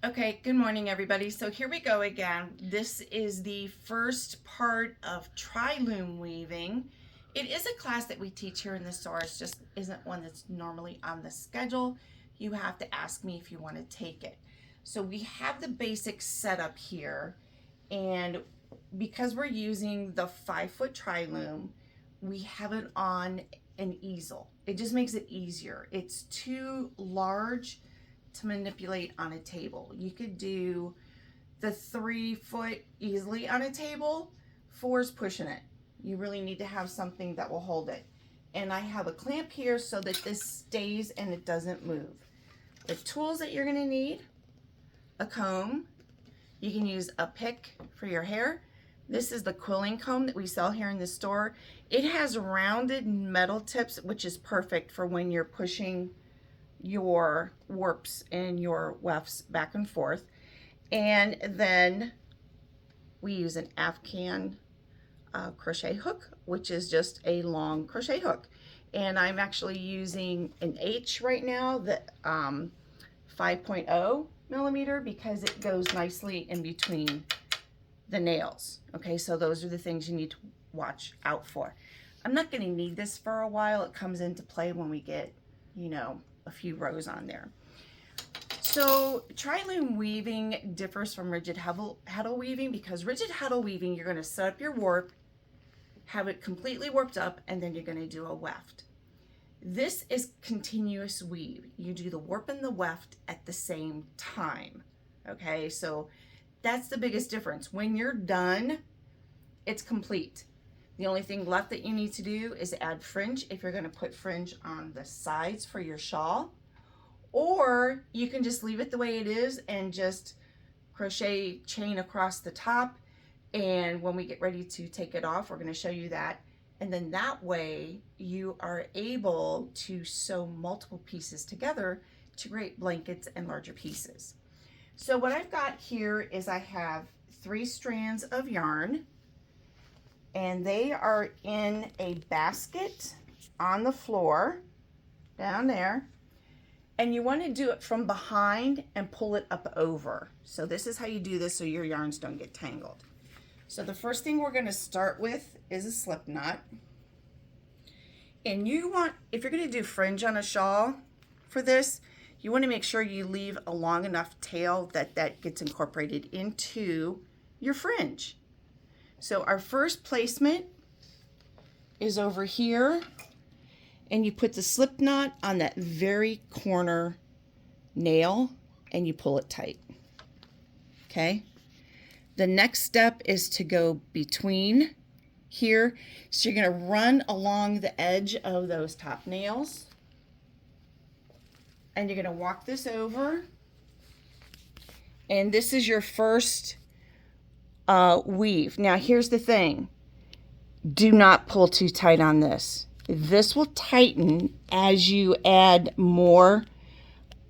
Okay, good morning everybody. So here we go again. This is the first part of Tri-loom weaving. It is a class that we teach here in the store. It just isn't one that's normally on the schedule. You have to ask me if you want to take it. So we have the basic setup here, and because we're using the 5-foot Tri-loom, we have it on an easel. It just makes it easier. It's too large to manipulate on a table. You could do the 3-foot easily on a table. 4's pushing it. You really need to have something that will hold it. And I have a clamp here so that this stays and it doesn't move. The tools that you're going to need: a comb. You can use a pick for your hair. This is the quilling comb that we sell here in the store. It has rounded metal tips, which is perfect for when you're pushing your warps and your wefts back and forth. And then we use an Afghan crochet hook, which is just a long crochet hook. And I'm actually using an H right now, the 5.0 millimeter, because it goes nicely in between the nails. Okay, so those are the things you need to watch out for. I'm not going to need this for a while. It comes into play when we get, you know, a few rows on there. So Tri-loom weaving differs from rigid heddle weaving, because rigid heddle weaving, you're going to set up your warp, have it completely warped up, and then you're going to do a weft. This is continuous weave. You do the warp and the weft at the same time. Okay, so that's the biggest difference. When you're done, it's complete. The only thing left that you need to do is add fringe if you're going to put fringe on the sides for your shawl, or you can just leave it the way it is and just crochet chain across the top. And when we get ready to take it off, we're going to show you that. And then that way you are able to sew multiple pieces together to create blankets and larger pieces. So what I've got here is I have 3 strands of yarn, and they are in a basket on the floor down there. And you want to do it from behind and pull it up over. So this is how you do this so your yarns don't get tangled. So the first thing we're going to start with is a slip knot. And you want, if you're going to do fringe on a shawl for this, you want to make sure you leave a long enough tail that gets incorporated into your fringe. So our first placement is over here, and you put the slip knot on that very corner nail and you pull it tight. Okay. The next step is to go between here. So you're going to run along the edge of those top nails, and you're going to walk this over. And this is your first weave. Now here's the thing. Do not pull too tight on this. This will tighten as you add more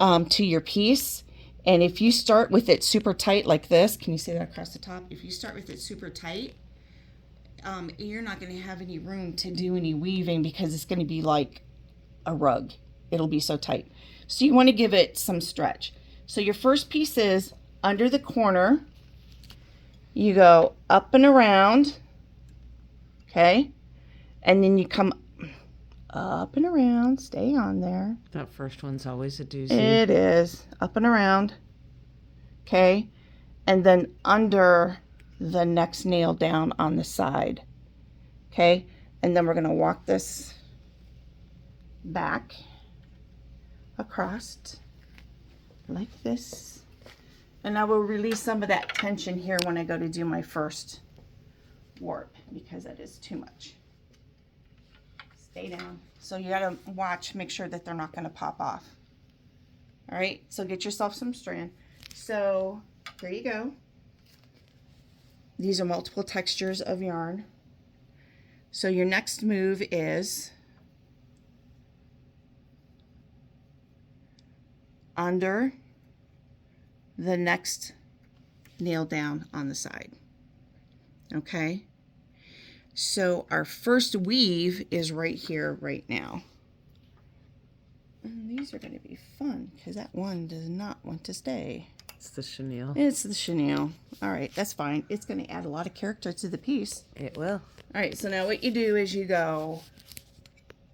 to your piece. And if you start with it super tight like this, can you see that across the top? If you start with it super tight, you're not going to have any room to do any weaving, because it's going to be like a rug. It'll be so tight. So you want to give it some stretch. So your first piece is under the corner. You go up and around, okay? And then you come up and around, stay on there. That first one's always a doozy. It is. Up and around, okay? And then under the next nail down on the side, okay? And then we're going to walk this back across like this. And I will release some of that tension here when I go to do my first warp, because that is too much. Stay down. So you gotta watch, make sure that they're not gonna pop off. All right, so get yourself some strand. So here you go. These are multiple textures of yarn. So your next move is under the next nail down on the side. Okay, so our first weave is right here right now. And these are going to be fun because that one does not want to stay. It's the chenille. It's the chenille. All right, that's fine. It's going to add a lot of character to the piece. It will. All right, so now what you do is you go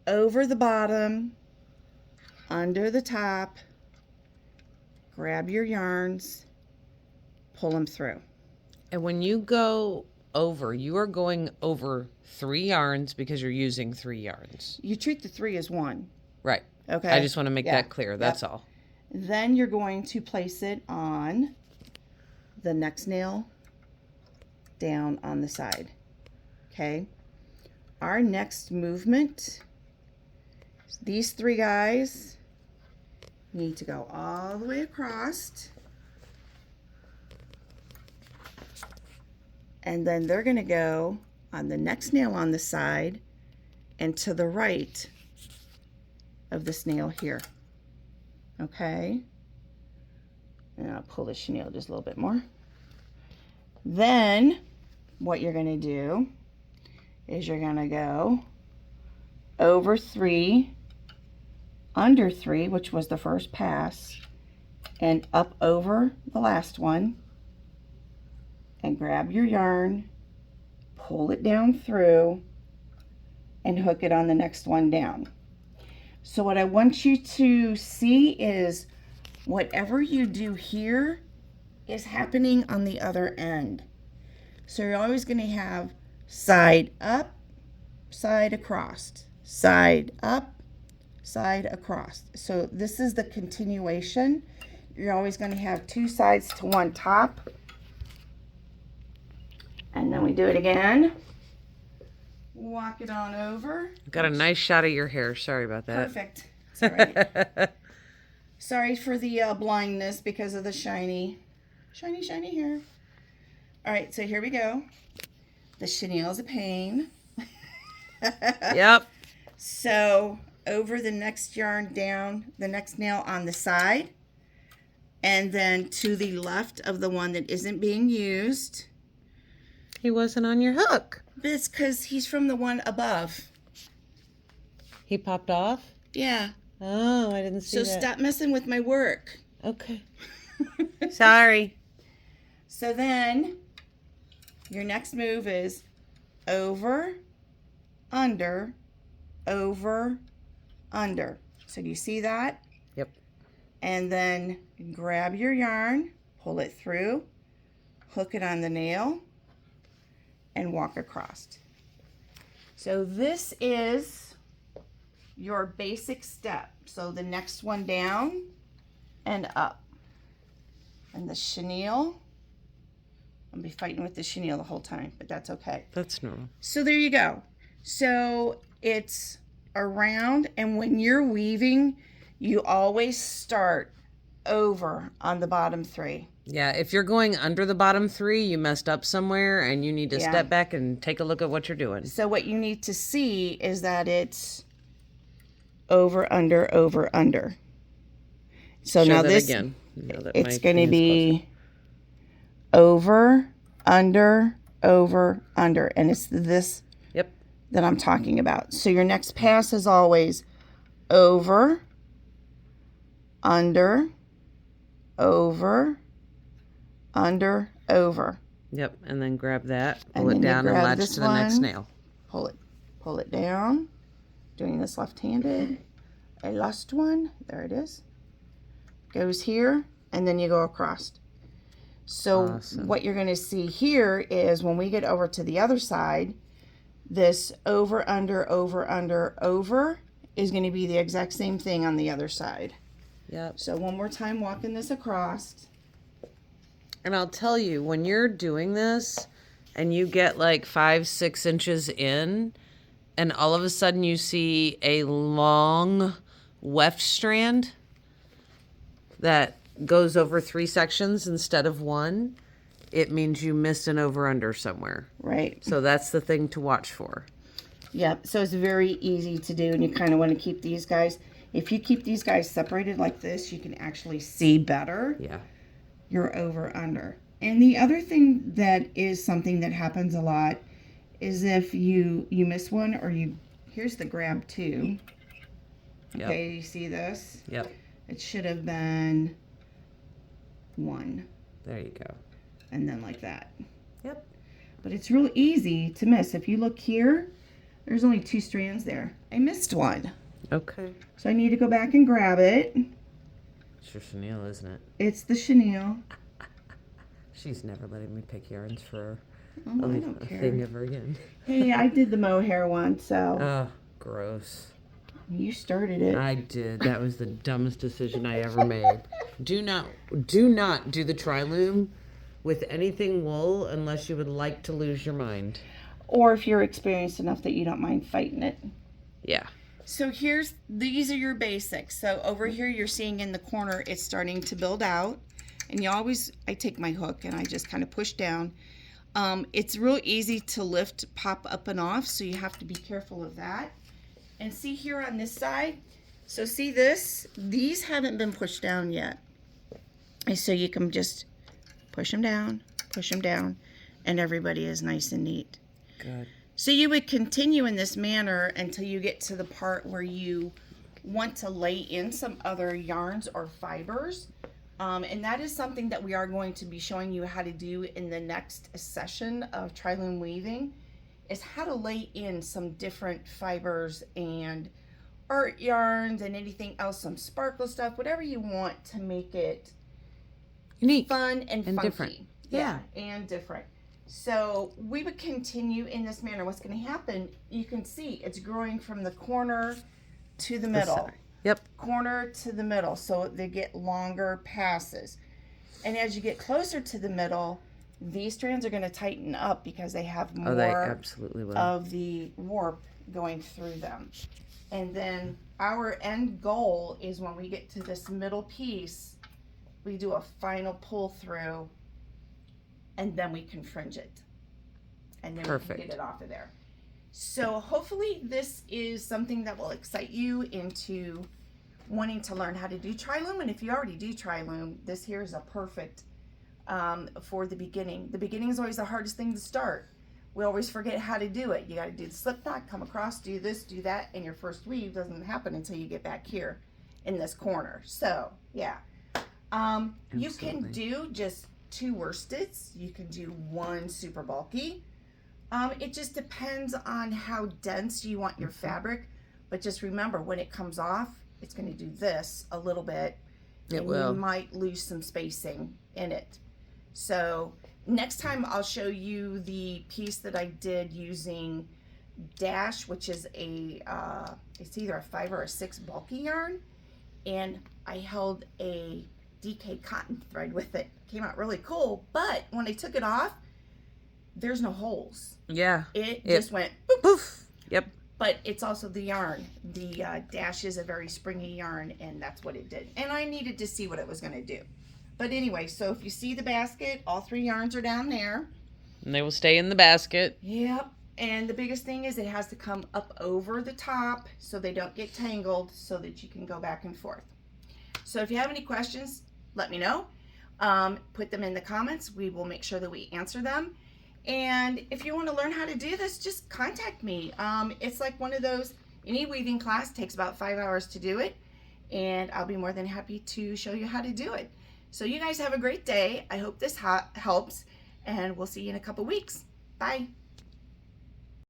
over the bottom, under the top, grab your yarns, pull them through. And when you go over, you are going over 3 yarns because you're using 3 yarns. You treat the 3 as 1. Right. Okay. I just want to make that clear. That's all. Then you're going to place it on the next nail down on the side. Okay. Our next movement, these 3 guys need to go all the way across. And then they're going to go on the next nail on the side and to the right of this nail here. Okay. And I'll pull the chenille just a little bit more. Then what you're going to do is you're going to go over 3, under 3, which was the first pass, and up over the last one, and grab your yarn, pull it down through, and hook it on the next one down. So what I want you to see is whatever you do here is happening on the other end. So you're always going to have side up, side across, side up, side across. So this is the continuation. You're always going to have 2 sides to one top. And then we do it again. Walk it on over. Got a nice shot of your hair. Sorry about that. Perfect. It's all right. Sorry for the blindness because of the shiny hair. All right, so here we go. The chenille is a pain. Yep. So over the next yarn down, the next nail on the side, and then to the left of the one that isn't being used. He wasn't on your hook. This because he's from the one above. He popped off? Yeah. Oh, I didn't see that. So stop messing with my work. Okay. Sorry. So then your next move is over, under, over, under. So do you see that? Yep. And then grab your yarn, pull it through, hook it on the nail, and walk across. So this is your basic step. So the next one down and up. And the chenille, I'll be fighting with the chenille the whole time, but that's okay. That's normal. So there you go. So it's around, and when you're weaving, you always start over on the bottom 3. Yeah, if you're going under the bottom 3, you messed up somewhere and you need to step back and take a look at what you're doing. So what you need to see is that it's over, under, over, under. So Show now that this, again. it's going to be over, under, over, under. And it's this that I'm talking about. So your next pass is always over, under, over, under, over. Yep, and then grab that, And pull it then you down, and grab latch this to the next one. nail. Pull it down. Doing this left-handed. I lost one. There it is. Goes here, and then you go across. So Awesome. what you're going to see here is when we get over to the other side, this over, under, over, under, over is going to be the exact same thing on the other side. Yep. So one more time, walking this across. And I'll tell you, when you're doing this and you get like 5-6 inches in, and all of a sudden you see a long weft strand that goes over 3 sections instead of 1, it means you missed an over under somewhere. Right. So that's the thing to watch for. Yep. So it's very easy to do, and you kind of want to keep these guys. If you keep these guys separated like this, you can actually see better. Yeah. Your over under. And the other thing that is something that happens a lot is if you miss one, or here's the grab 2. Okay, you see this? Yep. It should have been one, There you go. and then like that. Yep. But it's real easy to miss. If you look here, there's only 2 strands there. I missed one. Okay. So I need to go back and grab it. It's your chenille, isn't it? It's the chenille. She's never letting me pick yarns for Oh, I a don't care. thing ever again. Hey, I did the mohair one, so Oh, gross. you started it. I did. That was the dumbest decision I ever made. Do not do the Tri-loom with anything wool unless you would like to lose your mind. Or if you're experienced enough that you don't mind fighting it. Yeah. So these are your basics. So over here you're seeing in the corner it's starting to build out. And I take my hook and I just kind of push down. It's real easy to lift, pop up and off, so you have to be careful of that. And see here on this side, so see this? These haven't been pushed down yet. And so you can just push them down, and everybody is nice and neat. Good. So you would continue in this manner until you get to the part where you want to lay in some other yarns or fibers. And that is something that we are going to be showing you how to do in the next session of Tri-loom weaving, is how to lay in some different fibers and art yarns and anything else, some sparkle stuff, whatever you want to make it Unique fun and funky. different. Yeah. And different. So we would continue in this manner. What's going to happen, you can see it's growing from the corner to the middle. Yep. Corner to the middle, so they get longer passes. And as you get closer to the middle, these strands are going to tighten up because they have more they absolutely will. of the warp going through them. And then our end goal is when we get to this middle piece, we do a final pull through, and then we can fringe it. And then Perfect. we can get it off of there. So hopefully this is something that will excite you into wanting to learn how to do Tri-loom. And if you already do Tri-loom, this here is a perfect for the beginning. The beginning is always the hardest thing to start. We always forget how to do it. You got to do the slip knot, come across, do this, do that, and your first weave doesn't happen until you get back here in this corner. So yeah, you can do just 2 worsteds. You can do 1 super bulky. It just depends on how dense you want your fabric, but just remember when it comes off, it's going to do this a little bit. It will. You might lose some spacing in it. So next time I'll show you the piece that I did using Dash, which is it's either a 5 or a 6 bulky yarn, and I held a DK cotton thread with it. Came out really cool, but when I took it off, there's no holes. Yeah. It just went boop. Poof. Yep. But it's also the yarn. The Dash is a very springy yarn, and that's what it did. And I needed to see what it was going to do. But anyway, so if you see the basket, all 3 yarns are down there. And they will stay in the basket. Yep. And the biggest thing is it has to come up over the top so they don't get tangled, so that you can go back and forth. So if you have any questions, let me know. Put them in the comments. We will make sure that we answer them. And if you want to learn how to do this, just contact me. It's like one of those, any weaving class takes about 5 hours to do it, and I'll be more than happy to show you how to do it. So you guys have a great day. I hope this helps, and we'll see you in a couple weeks. Bye.